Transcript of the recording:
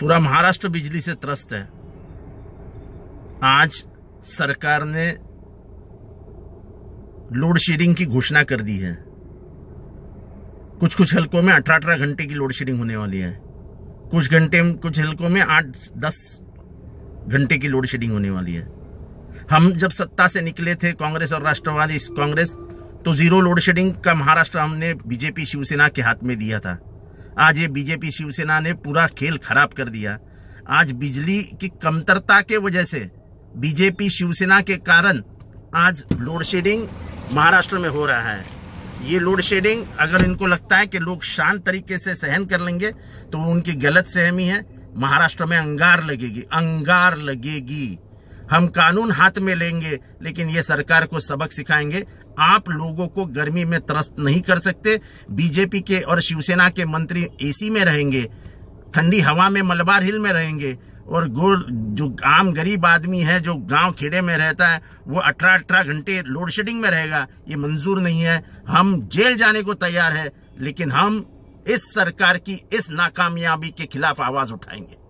पूरा महाराष्ट्र बिजली से त्रस्त है। आज सरकार ने लोड शेडिंग की घोषणा कर दी है। कुछ हलकों में 18 घंटे की लोड शेडिंग होने वाली है। कुछ हलकों में 8-10 घंटे की लोड शेडिंग होने वाली है। हम जब सत्ता से निकले थे, कांग्रेस और राष्ट्रवादी कांग्रेस, तो जीरो लोड शेडिंग का महाराष्ट्र हमने बीजेपी शिवसेना के हाथ में दिया था। आज ये बीजेपी शिवसेना ने पूरा खेल खराब कर दिया। आज बिजली की कमतरता के वजह से, बीजेपी शिवसेना के कारण आज लोड शेडिंग महाराष्ट्र में हो रहा है। ये लोड शेडिंग अगर इनको लगता है कि लोग शांत तरीके से सहन कर लेंगे तो उनकी गलत सहमी है। महाराष्ट्र में अंगार लगेगी। हम कानून हाथ में लेंगे, लेकिन ये सरकार को सबक सिखाएंगे। आप लोगों को गर्मी में त्रस्त नहीं कर सकते। बीजेपी के और शिवसेना के मंत्री एसी में रहेंगे, ठंडी हवा में मलबार हिल में रहेंगे, और जो आम गरीब आदमी है जो गांव खेड़े में रहता है वो 18 घंटे लोड शेडिंग में रहेगा। ये मंजूर नहीं है। हम जेल जाने को तैयार है, लेकिन हम इस सरकार की इस नाकामयाबी के खिलाफ आवाज उठाएंगे।